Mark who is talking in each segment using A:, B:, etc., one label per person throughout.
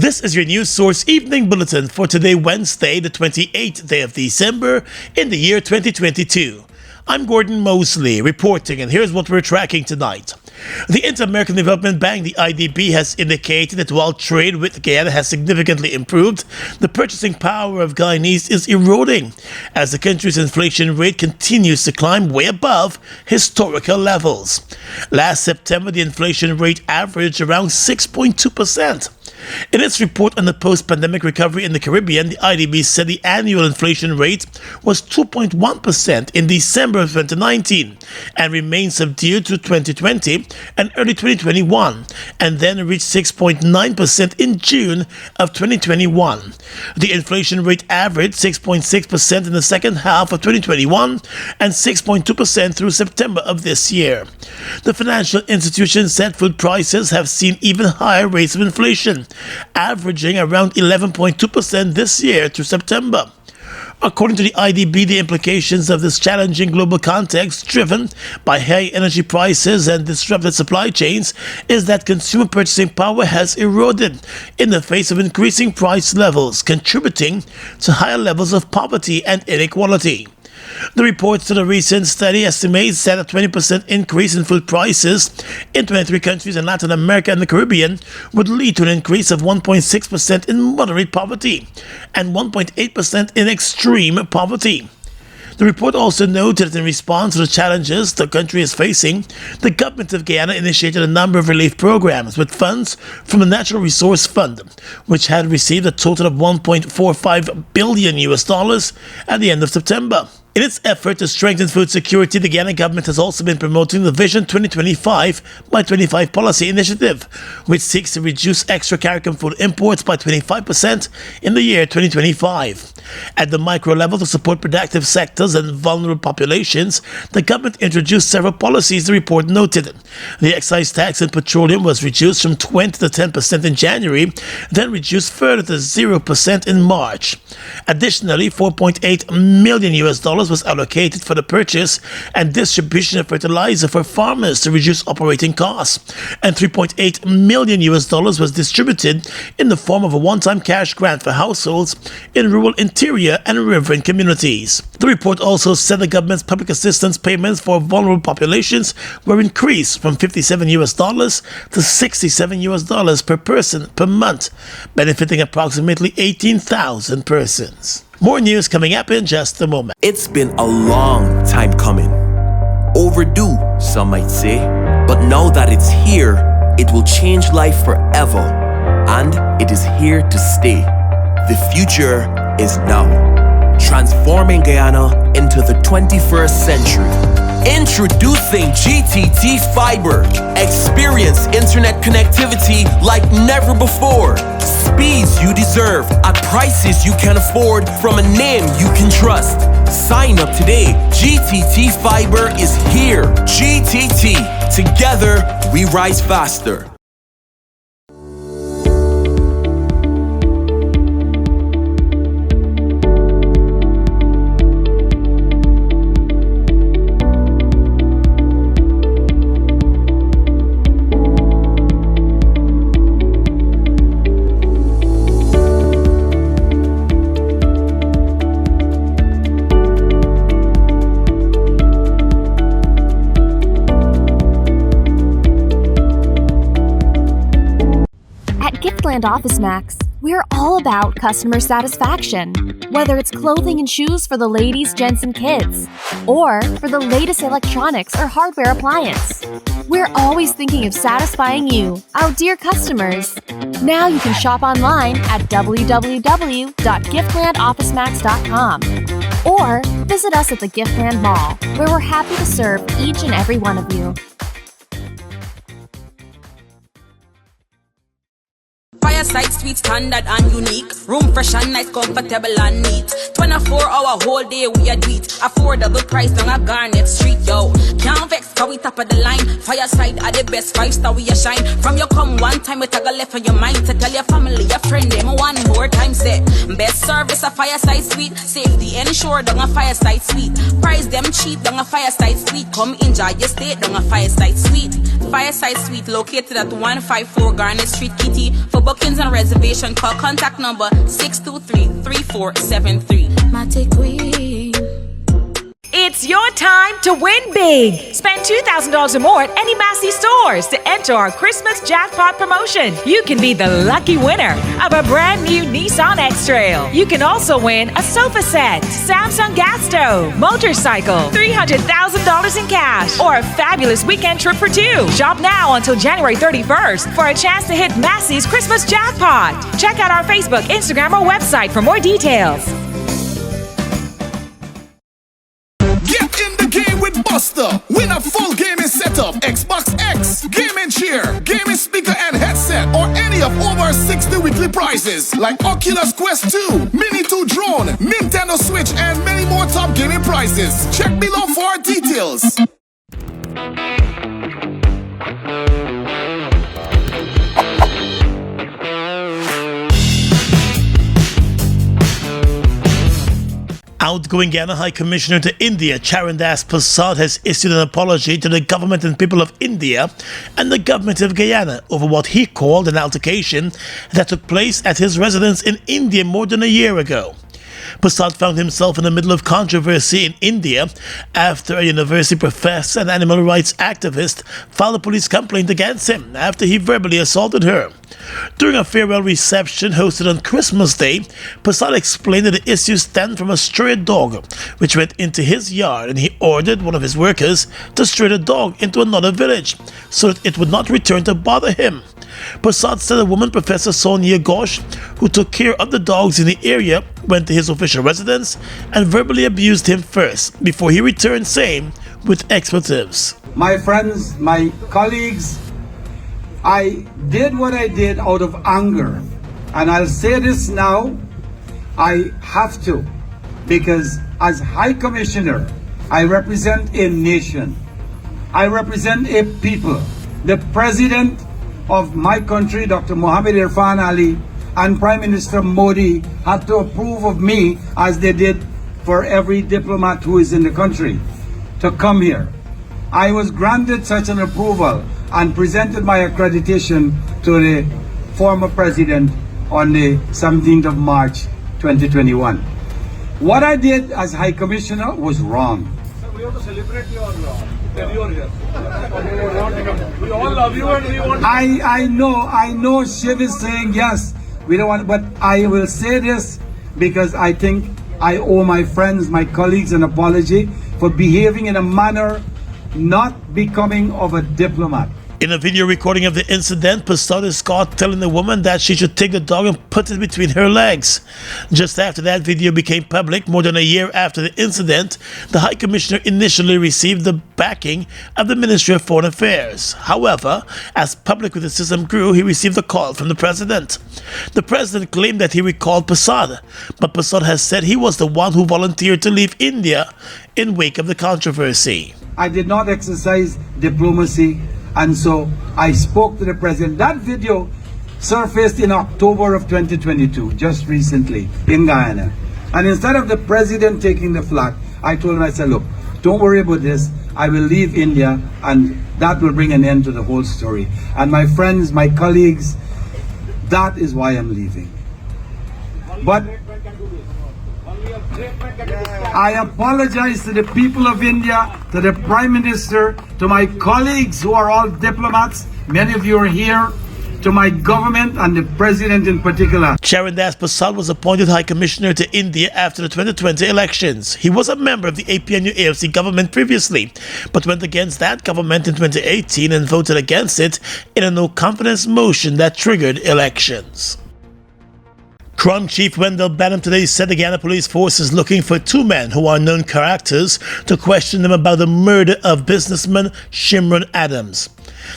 A: This is your News Source Evening Bulletin for today, Wednesday, the 28th day of December in the year 2022. I'm Gordon Mosley reporting, and here's what we're tracking tonight. The Inter-American Development Bank, the IDB, has indicated that while trade with Guyana has significantly improved, the purchasing power of Guyanese is eroding as the country's inflation rate continues to climb way above historical levels. Last September, the inflation rate averaged around 6.2%. In its report on the post-pandemic recovery in the Caribbean, the IDB said the annual inflation rate was 2.1% in December of 2019 and remained subdued through 2020 and early 2021, and then reached 6.9% in June of 2021. The inflation rate averaged 6.6% in the second half of 2021 and 6.2% through September of this year. The financial institution said food prices have seen even higher rates of inflation, averaging around 11.2% this year through September. According to the IDB, the implications of this challenging global context, driven by high energy prices and disrupted supply chains, is that consumer purchasing power has eroded in the face of increasing price levels, contributing to higher levels of poverty and inequality. The reports to the recent study estimates that a 20% increase in food prices in 23 countries in Latin America and the Caribbean would lead to an increase of 1.6% in moderate poverty and 1.8% in extreme poverty. The report also noted that in response to the challenges the country is facing, the government of Guyana initiated a number of relief programs with funds from the Natural Resource Fund, which had received a total of $1.45 billion at the end of September. In its effort to strengthen food security, the Guyana government has also been promoting the Vision 2025 by 25 policy initiative, which seeks to reduce extra CARICOM food imports by 25% in the year 2025. At the micro level, to support productive sectors and vulnerable populations, the government introduced several policies, the report noted. The excise tax on petroleum was reduced from 20 to 10% in January, then reduced further to 0% in March. Additionally, $4.8 million was allocated for the purchase and distribution of fertilizer for farmers to reduce operating costs, and $3.8 million was distributed in the form of a one-time cash grant for households in rural interior and riverine communities. The report also said the government's public assistance payments for vulnerable populations were increased from $57 to $67 per person per month, benefiting approximately 18,000 persons. More news coming up in just a moment.
B: It's been a long time coming. Overdue, some might say. But now that it's here, it will change life forever. And it is here to stay. The future is now. Transforming Guyana into the 21st century. Introducing GTT Fiber. Experience internet connectivity like never before. Speeds you deserve at prices you can afford from a name you can trust. Sign up today. GTT Fiber is here. GTT. Together, we rise faster.
C: Giftland Office Max, we're all about customer satisfaction. Whether it's clothing and shoes for the ladies, gents, and kids, or for the latest electronics or hardware appliance, we're always thinking of satisfying you, our dear customers. Now you can shop online at www.giftlandofficemax.com or visit us at the Giftland Mall, where we're happy to serve each and every one of you.
D: Fireside Suite, standard and unique. Room fresh and nice, comfortable and neat. 24-hour whole day we a do it. Affordable price on a Garnet Street, yo. Can't vex, cause we top of the line. Fireside are the best, 5-star we a shine. From you come one time, we tag a left on your mind. To tell your family, your friend, them one more time say. Best service a Fireside Suite. Safety ensured on a Fireside Suite. Price them cheap on a Fireside Suite. Come enjoy your stay on a Fireside Suite. Fireside Suite located at 154 Garnet Street, Kitty. For booking Bookings and reservation, call contact number 623-3473. Matic Queen.
E: It's your time to win big. Spend $2,000 or more at any Massey stores to enter our Christmas jackpot promotion. You can be the lucky winner of a brand new Nissan X-Trail. You can also win a sofa set, Samsung gas stove, motorcycle, $300,000 in cash, or a fabulous weekend trip for two. Shop now until January 31st for a chance to hit Massey's Christmas jackpot. Check out our Facebook, Instagram, or website for more details.
F: Get in the game with Buster. Win a full gaming setup, Xbox X, gaming chair, gaming speaker and headset, or any of over 60 weekly prizes like Oculus Quest 2, Mini 2 drone, Nintendo Switch, and many more top gaming prizes. Check below for details.
A: Outgoing Guyana High Commissioner to India, Charandas Prasad, has issued an apology to the government and people of India and the government of Guyana over what he called an altercation that took place at his residence in India more than a year ago. Prasad found himself in the middle of controversy in India after a university professor and animal rights activist filed a police complaint against him after he verbally assaulted her. During a farewell reception hosted on Christmas Day, Prasad explained that the issue stemmed from a stray dog which went into his yard, and he ordered one of his workers to stray the dog into another village so that it would not return to bother him. Prasad said a woman, Professor Sonia Ghosh, who took care of the dogs in the area, went to his official residence and verbally abused him first before he returned same with expletives.
G: My friends, my colleagues, I did what I did out of anger, and I'll say this now, I have to, because as High Commissioner, I represent a nation, I represent a people. The President of my country, Dr. Mohammed Irfan Ali, and Prime Minister Modi had to approve of me, as they did for every diplomat who is in the country, to come here. I was granted such an approval and presented my accreditation to the former president on the 17th of March 2021. What I did as High Commissioner was wrong.
H: We have to celebrate your tenure here. We all love you and we want.
G: I know Shiv is saying yes, we don't want, but I will say this because I think I owe my friends, my colleagues an apology for behaving in a manner not becoming of a diplomat.
A: In a video recording of the incident, Prasad is caught telling the woman that she should take the dog and put it between her legs. Just after that video became public, more than a year after the incident, the High Commissioner initially received the backing of the Ministry of Foreign Affairs. However, as public criticism grew, he received a call from the President. The President claimed that he recalled Prasad, but Prasad has said he was the one who volunteered to leave India in wake of the controversy.
G: I did not exercise diplomacy, and so I spoke to the President. That video surfaced in October of 2022, just recently, in Guyana. And instead of the President taking the flak, I told him, I said, look, don't worry about this. I will leave India, and that will bring an end to the whole story. And my friends, my colleagues, that is why I'm leaving. But I apologize to the people of India, to the Prime Minister, to my colleagues who are all diplomats. Many of you are here. To my government and the President in particular.
A: Charandas Prasad was appointed High Commissioner to India after the 2020 elections. He was a member of the APNU-AFC government previously, but went against that government in 2018 and voted against it in a no-confidence motion that triggered elections. Crime Chief Wendell Banham today said the Guyana Police Force is looking for two men who are known characters to question them about the murder of businessman Shimron Adams.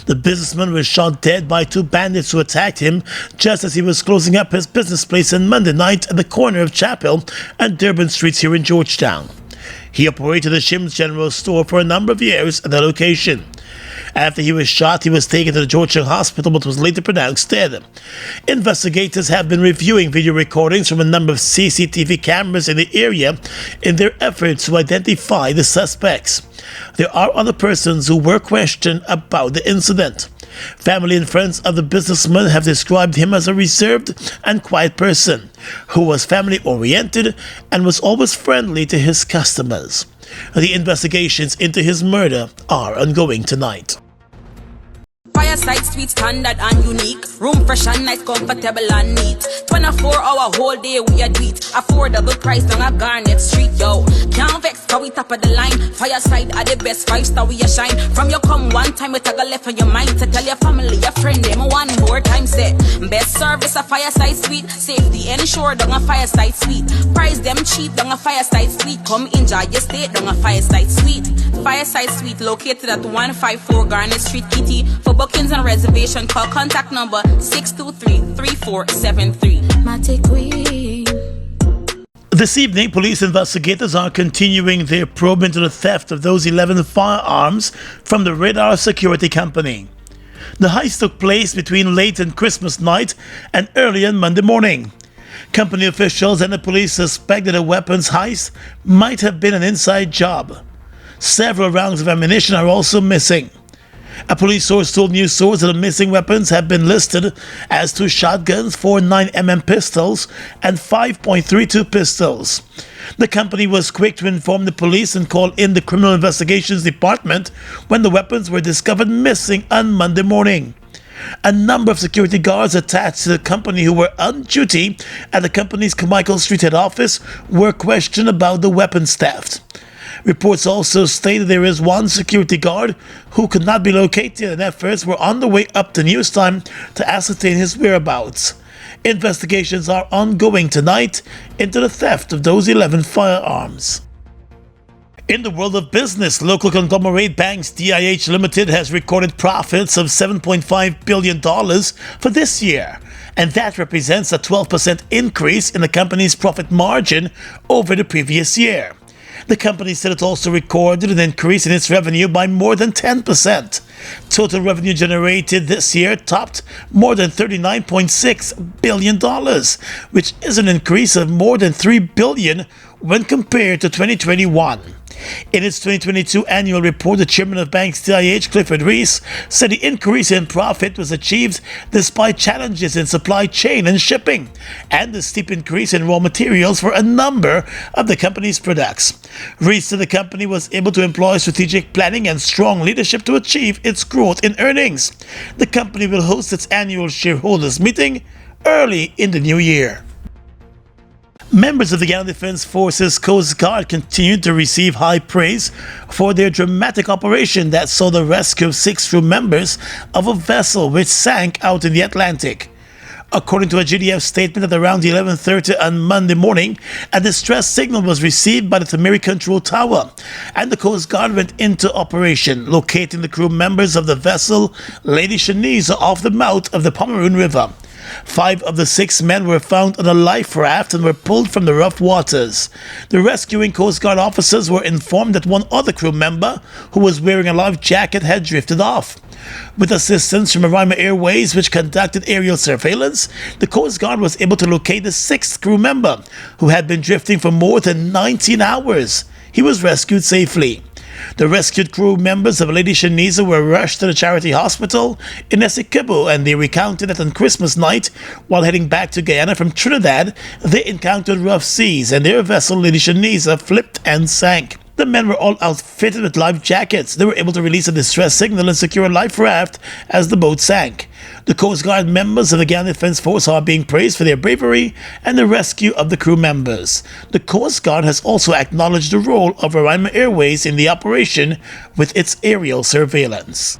A: The businessman was shot dead by two bandits who attacked him just as he was closing up his business place on Monday night at the corner of Chapel and Durban Streets here in Georgetown. He operated a Shim's General Store for a number of years at the location. After he was shot, he was taken to the Georgetown Hospital but was later pronounced dead. Investigators have been reviewing video recordings from a number of CCTV cameras in the area in their efforts to identify the suspects. There are other persons who were questioned about the incident. Family and friends of the businessman have described him as a reserved and quiet person who was family-oriented and was always friendly to his customers. The investigations into his murder are ongoing tonight.
D: Fireside suite standard and unique. Room fresh and nice, comfortable and neat. 24-hour whole day we a do it. Affordable price on a Garnet Street, yo. Can't vex, cause we top of the line. Fireside are the best, 5-star we a shine. From you come one time, we tag a left on your mind. To tell your family, your friend, them one more time say. Best service a Fireside Suite. Safety ensured on a Fireside Suite. Price them cheap on a Fireside Suite. Come enjoy your stay on a Fireside Suite. Fireside Suite located at 154 Garnet Street, Kitty. For bookings and reservation, call contact number 623-3473.
A: This evening, police investigators are continuing their probe into the theft of those 11 firearms from the Radar Security Company. The heist took place between late on Christmas night and early on Monday morning. Company officials and the police suspect that the weapons heist might have been an inside job. Several rounds of ammunition are also missing. A police source told news source that the missing weapons have been listed as 2 shotguns, 4 9mm pistols, and 5.32 pistols. The company was quick to inform the police and call in the Criminal Investigations Department when the weapons were discovered missing on Monday morning. A number of security guards attached to the company who were on duty at the company's Carmichael Street head office were questioned about the weapons theft. Reports also state that there is one security guard who could not be located and efforts were on the way up to news time to ascertain his whereabouts. Investigations are ongoing tonight into the theft of those 11 firearms. In the world of business, local conglomerate banks DIH Limited has recorded profits of $7.5 billion for this year, and that represents a 12% increase in the company's profit margin over the previous year. The company said it also recorded an increase in its revenue by more than 10%. Total revenue generated this year topped more than $39.6 billion, which is an increase of more than $3 billion when compared to 2021. In its 2022 annual report, the chairman of Banks DIH, Clifford Reese, said the increase in profit was achieved despite challenges in supply chain and shipping, and the steep increase in raw materials for a number of the company's products. Reese said the company was able to employ strategic planning and strong leadership to achieve its growth in earnings. The company will host its annual shareholders meeting early in the new year. Members of the Guyana Defense Forces Coast Guard continued to receive high praise for their dramatic operation that saw the rescue of 6 crew members of a vessel which sank out in the Atlantic. According to a GDF statement, at around 11:30 on Monday morning, a distress signal was received by the Tamiri Control Tower, and the Coast Guard went into operation, locating the crew members of the vessel Lady Shanice off the mouth of the Pomeroon River. 5 of the 6 men were found on a life raft and were pulled from the rough waters. The rescuing Coast Guard officers were informed that one other crew member, who was wearing a life jacket, had drifted off. With assistance from Arima Airways, which conducted aerial surveillance, the Coast Guard was able to locate the 6th crew member, who had been drifting for more than 19 hours. He was rescued safely. The rescued crew members of Lady Shanice were rushed to the charity hospital in Essequibo, and they recounted that on Christmas night, while heading back to Guyana from Trinidad, they encountered rough seas and their vessel Lady Shanice flipped and sank. The men were all outfitted with life jackets. They were able to release a distress signal and secure a life raft as the boat sank. The Coast Guard members of the Guyana Defense Force are being praised for their bravery and the rescue of the crew members. The Coast Guard has also acknowledged the role of Arima Airways in the operation with its aerial surveillance.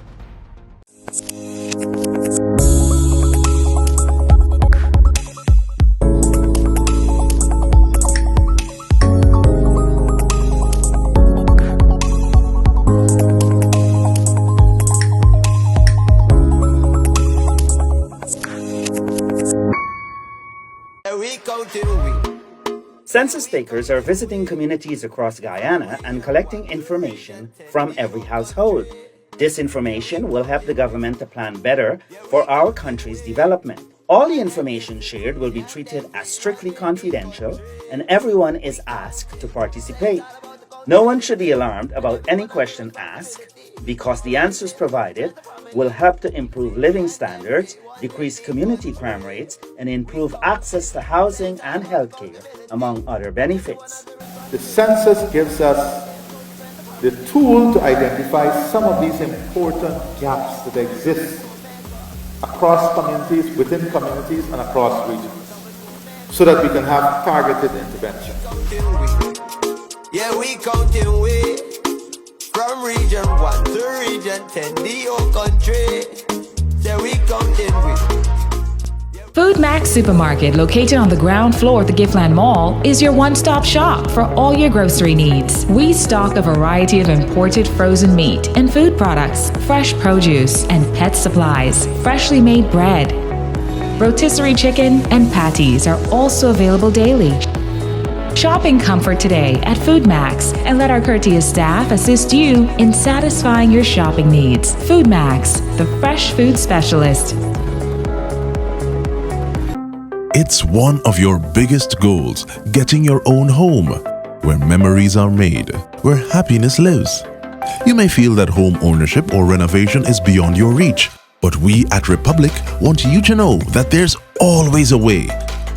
I: Census takers are visiting communities across Guyana and collecting information from every household. This information will help the government to plan better for our country's development. All the information shared will be treated as strictly confidential, and everyone is asked to participate. No one should be alarmed about any question asked. because the answers provided will help to improve living standards, decrease community crime rates, and improve access to housing and healthcare, among other benefits.
J: The census gives us the tool to identify some of these important gaps that exist across communities, within communities, and across regions, so that we can have targeted intervention.
K: Yeah, we counting we from region 1 to region 10, the whole country. Yeah, we counting we.
E: Food Max Supermarket, located on the ground floor at the Giftland Mall, is your one-stop shop for all your grocery needs. We stock a variety of imported frozen meat and food products, fresh produce, and pet supplies, freshly made bread. Rotisserie chicken and patties are also available daily. Shop in comfort today at Food Max and let our courteous staff assist you in satisfying your shopping needs. Food Max, the fresh food specialist.
L: It's one of your biggest goals, getting your own home, where memories are made, where happiness lives. You may feel that home ownership or renovation is beyond your reach, but we at Republic want you to know that there's always a way.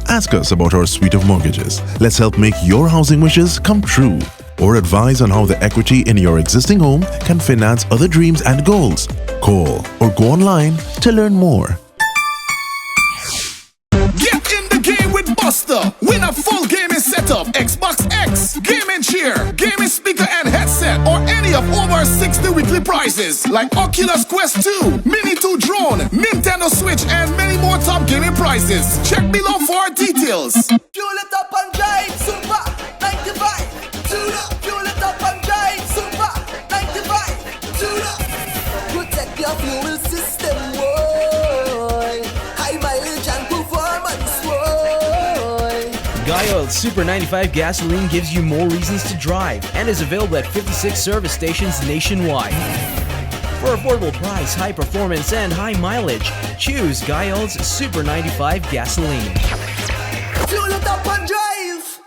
L: Ask us about our suite of mortgages. Let's help make your housing wishes come true. Or advise on how the equity in your existing home can finance other dreams and goals. Call or go online to learn more.
F: Get in the game with Buster. Win a full gaming setup, Xbox X, gaming chair, gaming speaker and headset, or any of over 60 weekly prizes like Oculus Quest 2, Mini 2 drone, Nintendo Switch, and many more top gaming prizes. Check below for details.
K: Fuel it up and drive, Super 95. Tune up, fuel it up and drive, Super 95. Tune up. Protect your fuel system, boy. High mileage and performance, boy.
M: Guy Super 95 gasoline gives you more reasons to drive and is available at 56 service stations nationwide. For affordable price, high performance, and high mileage, choose Guy Super 95 gasoline.
K: Fuel it up and drive.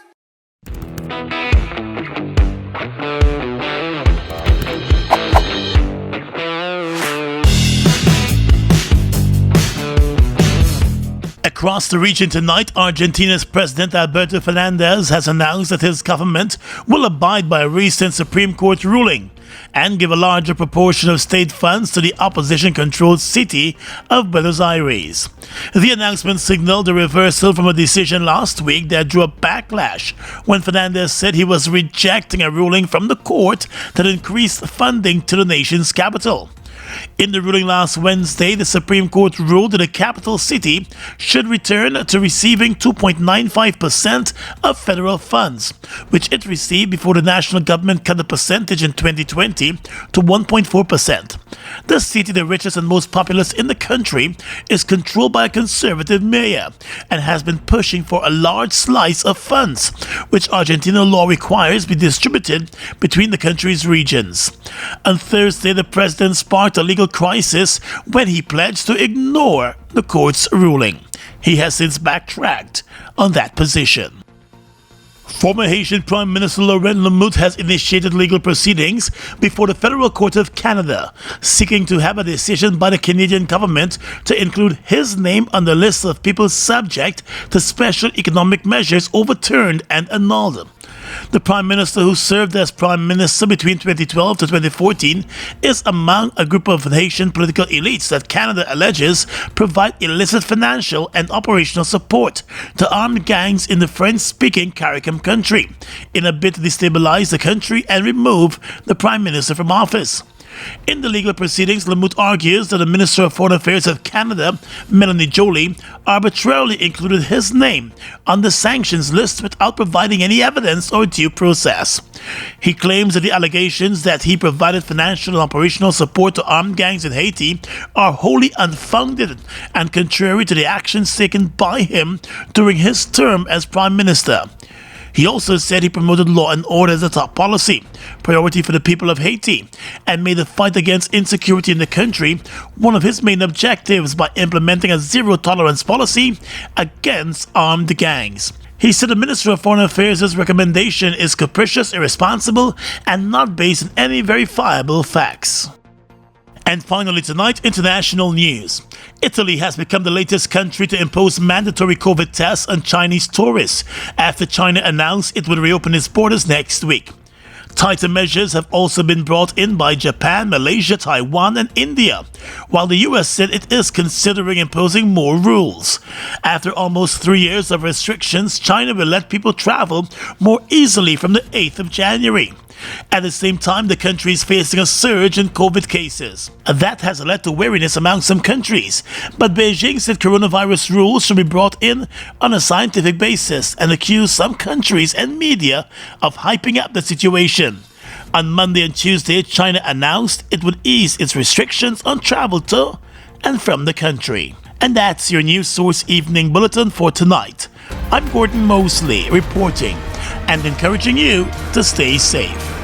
A: Across the region tonight, Argentina's President Alberto Fernandez has announced that his government will abide by a recent Supreme Court ruling and give a larger proportion of state funds to the opposition-controlled city of Buenos Aires. The announcement signaled a reversal from a decision last week that drew a backlash when Fernandez said he was rejecting a ruling from the court that increased funding to the nation's capital. In the ruling last Wednesday, the Supreme Court ruled that the capital city should return to receiving 2.95% of federal funds, which it received before the national government cut the percentage in 2020 to 1.4%. The city, the richest and most populous in the country, is controlled by a conservative mayor and has been pushing for a large slice of funds, which Argentina law requires be distributed between the country's regions. On Thursday, the president sparked a legal crisis when he pledged to ignore the court's ruling. He has since backtracked on that position. Former Haitian Prime Minister Laurent Lemoutre has initiated legal proceedings before the Federal Court of Canada, seeking to have a decision by the Canadian government to include his name on the list of people subject to special economic measures overturned and annulled. The Prime Minister, who served as Prime Minister between 2012 to 2014, is among a group of Haitian political elites that Canada alleges provide illicit financial and operational support to armed gangs in the French-speaking CARICOM country, in a bid to destabilize the country and remove the Prime Minister from office. In the legal proceedings, Lemoutre argues that the Minister of Foreign Affairs of Canada, Melanie Joly, arbitrarily included his name on the sanctions list without providing any evidence or due process. He claims that the allegations that he provided financial and operational support to armed gangs in Haiti are wholly unfounded and contrary to the actions taken by him during his term as Prime Minister. He also said he promoted law and order as a top policy, priority for the people of Haiti, and made the fight against insecurity in the country one of his main objectives by implementing a zero-tolerance policy against armed gangs. He said the Minister of Foreign Affairs' recommendation is capricious, irresponsible, and not based on any verifiable facts. And finally tonight, international news. Italy has become the latest country to impose mandatory COVID tests on Chinese tourists after China announced it would reopen its borders next week. Tighter measures have also been brought in by Japan, Malaysia, Taiwan, and India, while the US said it is considering imposing more rules. After almost 3 years of restrictions, China will let people travel more easily from the 8th of January. At the same time, the country is facing a surge in COVID cases. That has led to weariness among some countries, but Beijing said coronavirus rules should be brought in on a scientific basis and accused some countries and media of hyping up the situation. On Monday and Tuesday, China announced it would ease its restrictions on travel to and from the country. And that's your News Source Evening Bulletin for tonight. I'm Gordon Mosley reporting and encouraging you to stay safe.